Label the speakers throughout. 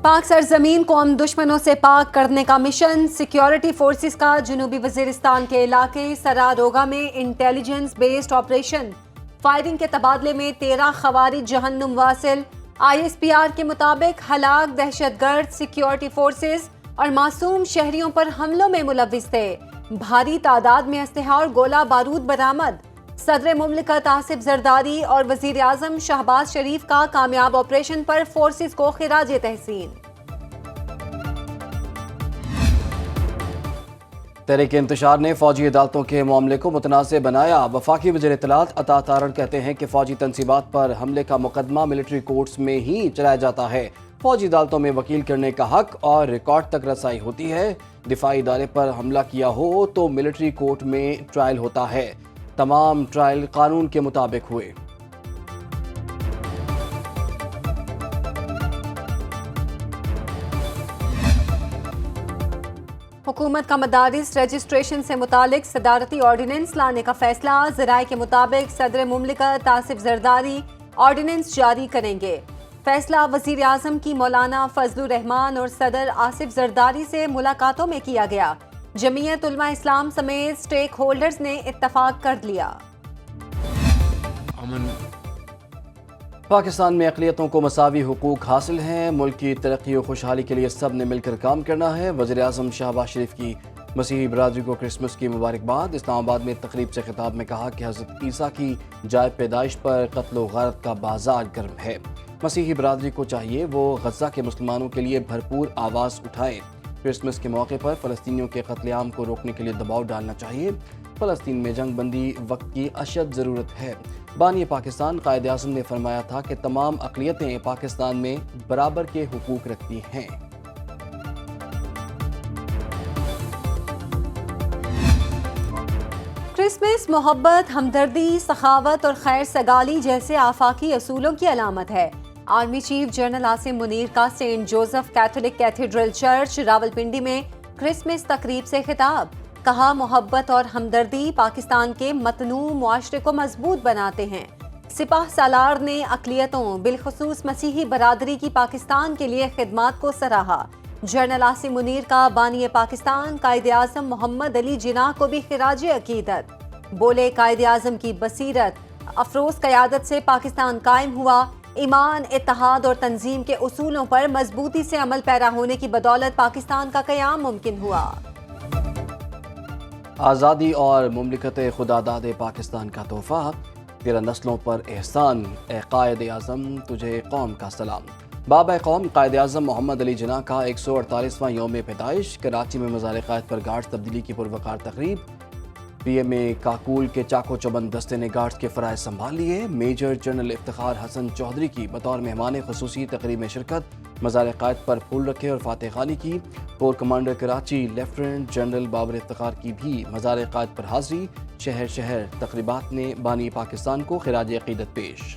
Speaker 1: پاک سرزمین کو ہم دشمنوں سے پاک کرنے کا مشن، سیکیورٹی فورسز کا جنوبی وزیرستان کے علاقے سراروگا میں انٹیلیجنس بیسڈ آپریشن، فائرنگ کے تبادلے میں 13 خوارج جہنم واصل۔ ISPR کے مطابق ہلاک دہشت گرد سیکیورٹی فورسز اور معصوم شہریوں پر حملوں میں ملوث تھے۔ بھاری تعداد میں اسلحہ اور گولہ بارود برآمد۔ صدر مملکت آصف زرداری اور وزیر اعظم شہباز شریف کا کامیاب آپریشن پر فورسز کو خراج تحسین۔
Speaker 2: تحریک انتشار نے فوجی عدالتوں کے معاملے کو متنازع بنایا۔ وفاقی وزیر اطلاعات عطا تارڑ کہتے ہیں کہ فوجی تنصیبات پر حملے کا مقدمہ ملٹری کورٹس میں ہی چلایا جاتا ہے۔ فوجی عدالتوں میں وکیل کرنے کا حق اور ریکارڈ تک رسائی ہوتی ہے۔ دفاعی ادارے پر حملہ کیا ہو تو ملٹری کورٹ میں ٹرائل ہوتا ہے۔ تمام ٹرائل قانون کے مطابق ہوئے۔
Speaker 1: حکومت کا مدارس رجسٹریشن سے متعلق صدارتی آرڈیننس لانے کا فیصلہ۔ ذرائع کے مطابق صدر مملکت آصف زرداری آرڈیننس جاری کریں گے۔ فیصلہ وزیر اعظم کی مولانا فضل الرحمان اور صدر آصف زرداری سے ملاقاتوں میں کیا گیا۔ جمعیت علماء اسلام سمیت سٹیک ہولڈرز نے اتفاق کر لیا۔
Speaker 2: پاکستان میں اقلیتوں کو مساوی حقوق حاصل ہیں۔ ملک کی ترقی و خوشحالی کے لیے سب نے مل کر کام کرنا ہے۔ وزیر اعظم شہباز شریف کی مسیحی برادری کو کرسمس کی مبارکباد۔ اسلام آباد میں تقریب سے خطاب میں کہا کہ حضرت عیسیٰ کی جائے پیدائش پر قتل و غارت کا بازار گرم ہے۔ مسیحی برادری کو چاہیے وہ غزہ کے مسلمانوں کے لیے بھرپور آواز اٹھائیں۔ کرسمس کے موقع پر فلسطینیوں کے قتل عام کو روکنے کے لیے دباؤ ڈالنا چاہیے۔ فلسطین میں جنگ بندی وقت کی اشد ضرورت ہے۔ بانی پاکستان قائد اعظم نے فرمایا تھا کہ تمام اقلیتیں پاکستان میں برابر کے حقوق رکھتی ہیں۔
Speaker 1: کرسمس محبت، ہمدردی، سخاوت اور خیر سگالی جیسے آفاقی اصولوں کی علامت ہے۔ Army chief general Asim Munir کا Saint Joseph Catholic cathedral church Rawalpindi میں کرسمس تقریب سے خطاب۔ کہا محبت اور ہمدردی پاکستان کے متنوع معاشرے کو مضبوط بناتے ہیں۔ سپاہ سالار نے اقلیتوں بالخصوص مسیحی برادری کی پاکستان کے لیے خدمات کو سراہا۔ جنرل عاصم منیر کا بانی پاکستان قائد اعظم محمد علی جناح کو بھی خراج عقیدت۔ بولے قائد اعظم کی بصیرت افروز قیادت سے پاکستان قائم ہوا۔ ایمان، اتحاد اور تنظیم کے اصولوں پر مضبوطی سے عمل پیرا ہونے کی بدولت پاکستان کا قیام ممکن ہوا۔
Speaker 2: آزادی اور مملکت خداداد پاکستان کا تحفہ، تیرا نسلوں پر احسان، اے قائد اعظم تجھے قوم کا سلام۔ بابا قوم قائد اعظم محمد علی جناح کا 148واں یوم پیدائش۔ کراچی میں مزار قائد پر گارڈز تبدیلی کی پروقار تقریب۔ پی ایم اے کاکول کے چاکو چوبند دستے نے گارڈز کے فرائض سنبھال لیے۔ میجر جنرل افتخار حسن چودھری کی بطور مہمان خصوصی تقریب میں شرکت۔ مزار قائد پر پھول رکھے اور فاتح خوانی کی۔ Corps commander Karachi lieutenant general Babar Iftikhar کی بھی مزار قائد پر حاضری۔ شہر شہر تقریبات نے بانی پاکستان کو خراج عقیدت پیش۔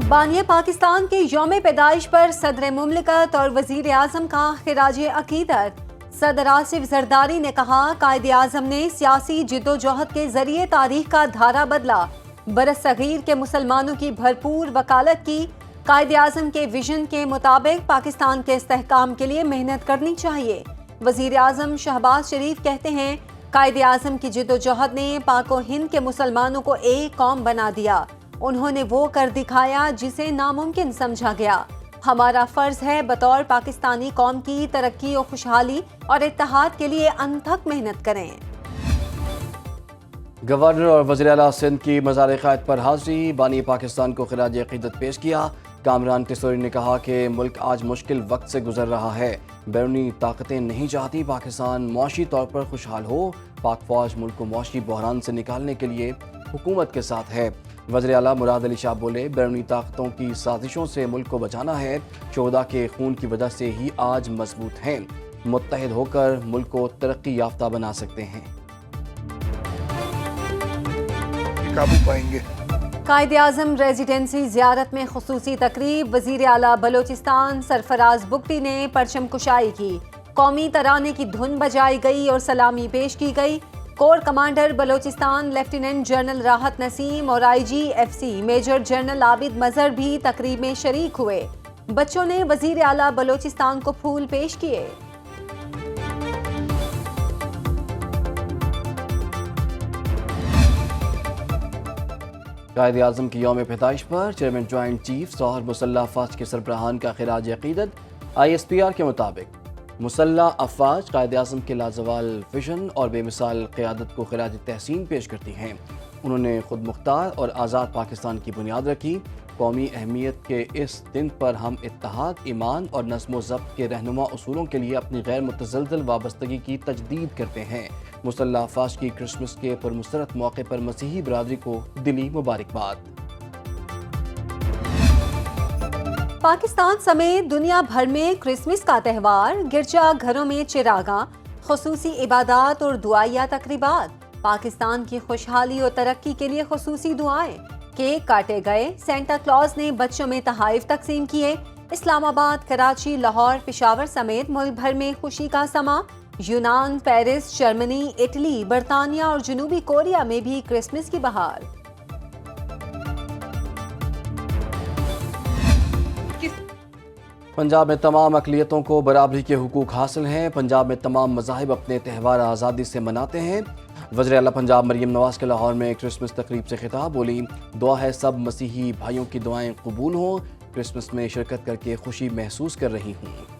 Speaker 1: بانی پاکستان کے یوم پیدائش پر صدر مملکت اور وزیر اعظم کا خراج عقیدت۔ صدر آصف زرداری نے کہا قائد اعظم نے سیاسی جد و جہد کے ذریعے تاریخ کا دھارا بدلا، برصغیر کے مسلمانوں کی بھرپور وکالت کی۔ قائد اعظم کے ویژن کے مطابق پاکستان کے استحکام کے لیے محنت کرنی چاہیے۔ وزیر اعظم شہباز شریف کہتے ہیں قائد اعظم کی جد و جہد نے پاک و ہند کے مسلمانوں کو ایک قوم بنا دیا۔ انہوں نے وہ کر دکھایا جسے ناممکن سمجھا گیا۔ ہمارا فرض ہے بطور پاکستانی قوم کی ترقی و خوشحالی اور اتحاد کے لیے انتھک محنت کریں۔
Speaker 2: گورنر اور وزیر اعلیٰ سندھ کی مزار قائد پر حاضری۔ بانی پاکستان کو خراج عقیدت پیش کیا۔ کامران قصوری نے کہا کہ ملک آج مشکل وقت سے گزر رہا ہے۔ بیرونی طاقتیں نہیں چاہتی پاکستان معاشی طور پر خوشحال ہو۔ پاک فوج ملک کو معاشی بحران سے نکالنے کے لیے حکومت کے ساتھ ہے۔ وزیر اعلیٰ مراد علی شاہ بولے بیرونی طاقتوں کی سازشوں سے ملک کو بچانا ہے۔ شہداء کے خون کی وجہ سے ہی آج مضبوط ہیں۔ متحد ہو کر ملک کو ترقی یافتہ بنا سکتے ہیں۔
Speaker 3: قابو پائیں گے۔
Speaker 1: قائد اعظم ریزیڈنسی زیارت میں خصوصی تقریب۔ وزیر اعلیٰ بلوچستان سرفراز بگٹی نے پرچم کشائی کی۔ قومی ترانے کی دھن بجائی گئی اور سلامی پیش کی گئی۔ Corps commander Balochistan lieutenant general Rahat Naseem اور IGFC major general Abid Mazhar بھی تقریب میں شریک ہوئے۔ بچوں نے وزیر اعلیٰ بلوچستان کو پھول پیش کیے۔
Speaker 2: قائد اعظم کی یوم پیدائش پر چیئرمین جوائنٹ چیفز اور مسلح افواج کے سربراہان کا خراج عقیدت۔ ISPR کے مطابق مسلح افواج قائد اعظم کے لازوال ویژن اور بے مثال قیادت کو خراج تحسین پیش کرتی ہیں۔ انہوں نے خود مختار اور آزاد پاکستان کی بنیاد رکھی۔ قومی اہمیت کے اس دن پر ہم اتحاد، ایمان اور نظم و ضبط کے رہنما اصولوں کے لیے اپنی غیر متزلزل وابستگی کی تجدید کرتے ہیں۔ مسلح افواج کی کرسمس کے پرمسرت موقع پر مسیحی برادری کو دلی مبارکباد۔
Speaker 1: پاکستان سمیت دنیا بھر میں کرسمس کا تہوار، گرجا گھروں میں چراغاں، خصوصی عبادات اور دعائیہ تقریبات، پاکستان کی خوشحالی اور ترقی کے لیے خصوصی دعائیں، کیک کاٹے گئے، سینٹا کلاز نے بچوں میں تحائف تقسیم کیے۔ اسلام آباد، کراچی، لاہور، پشاور سمیت ملک بھر میں خوشی کا سماں۔ یونان، پیرس، جرمنی، اٹلی، برطانیہ اور جنوبی کوریا میں بھی کرسمس کی بہار۔
Speaker 2: پنجاب میں تمام اقلیتوں کو برابری کے حقوق حاصل ہیں۔ پنجاب میں تمام مذاہب اپنے تہوار آزادی سے مناتے ہیں۔ وزیر اعلیٰ پنجاب مریم نواز کے لاہور میں کرسمس تقریب سے خطاب، بولی دعا ہے سب مسیحی بھائیوں کی دعائیں قبول ہوں۔ کرسمس میں شرکت کر کے خوشی محسوس کر رہی ہوں۔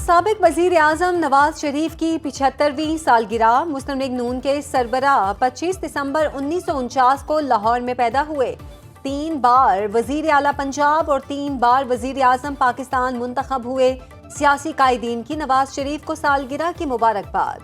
Speaker 1: سابق وزیر اعظم نواز شریف کی 75ویں سالگرہ۔ مسلم لیگ نون کے سربراہ 25 دسمبر 1949 کو لاہور میں پیدا ہوئے۔ 3 بار وزیر اعلیٰ پنجاب اور 3 بار وزیر اعظم پاکستان منتخب ہوئے۔ سیاسی قائدین کی نواز شریف کو سالگرہ کی مبارکباد۔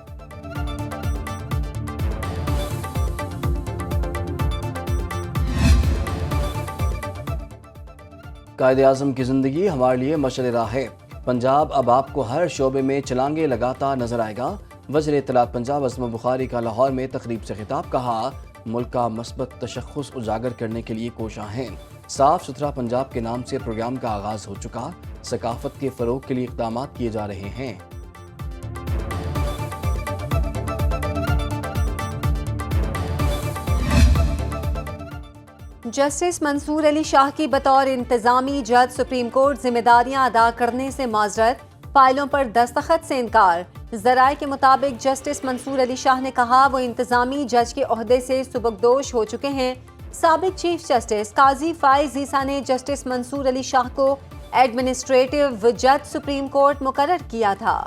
Speaker 2: قائد اعظم کی زندگی ہمارے لیے مشعل راہ ہے۔ پنجاب اب آپ کو ہر شعبے میں چھلانگیں لگاتا نظر آئے گا۔ وزیر اطلاعات پنجاب عظمت بخاری کا لاہور میں تقریب سے خطاب، کہا ملک کا مثبت تشخص اجاگر کرنے کے لیے کوشاں ہیں۔ صاف ستھرا پنجاب کے نام سے پروگرام کا آغاز ہو چکا، ثقافت کے فروغ کے لیے اقدامات کیے جا رہے ہیں۔
Speaker 1: جسٹس منصور علی شاہ کی بطور انتظامی جج سپریم کورٹ ذمہ داریاں ادا کرنے سے معذرت، فائلوں پر دستخط سے انکار۔ ذرائع کے مطابق جسٹس منصور علی شاہ نے کہا وہ انتظامی جج کے عہدے سے سبکدوش ہو چکے ہیں۔ سابق چیف جسٹس قاضی فائز عیسیٰ نے جسٹس منصور علی شاہ کو ایڈمنسٹریٹو جج سپریم کورٹ مقرر کیا تھا۔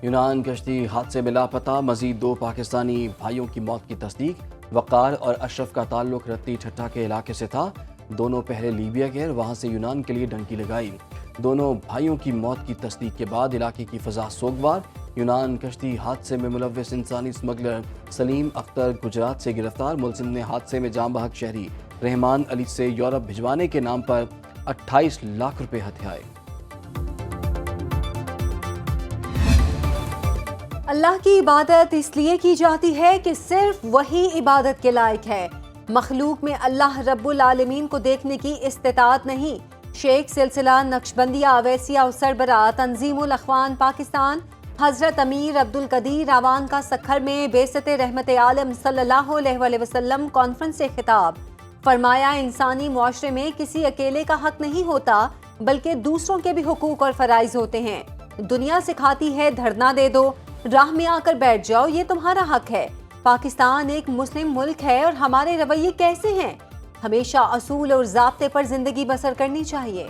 Speaker 2: یونان کشتی حادثے میں لاپتہ مزید 2 پاکستانی بھائیوں کی موت کی تصدیق۔ وقار اور اشرف کا تعلق رتی ٹھٹھا کے علاقے سے تھا۔ دونوں پہلے لیبیا گئے، وہاں سے یونان کے لیے ڈنکی لگائی۔ دونوں بھائیوں کی موت کی تصدیق کے بعد علاقے کی فضا سوگوار۔ یونان کشتی حادثے میں ملوث انسانی اسمگلر سلیم اختر گجرات سے گرفتار۔ ملزم نے حادثے میں جاں بحق شہری رحمان علی سے یورپ بھجوانے کے نام پر 28 لاکھ روپے ہتھیائے۔
Speaker 1: اللہ کی عبادت اس لیے کی جاتی ہے کہ صرف وہی عبادت کے لائق ہے۔ مخلوق میں اللہ رب العالمین کو دیکھنے کی استطاعت نہیں۔ شیخ سلسلہ نقشبندیہ اویسیہ اور سربراہ تنظیم الاخوان پاکستان حضرت امیر عبدالقدیر اعوان کا سکھر میں بعثت رحمت عالم صلی اللہ علیہ وآلہ وسلم کانفرنس سے خطاب، فرمایا انسانی معاشرے میں کسی اکیلے کا حق نہیں ہوتا بلکہ دوسروں کے بھی حقوق اور فرائض ہوتے ہیں۔ دنیا سکھاتی ہے دھرنا دے دو، راہ میں آ کر بیٹھ جاؤ، یہ تمہارا حق ہے۔ پاکستان ایک مسلم ملک ہے اور ہمارے رویے کیسے ہیں؟ ہمیشہ اصول اور ضابطے پر زندگی بسر کرنی چاہیے۔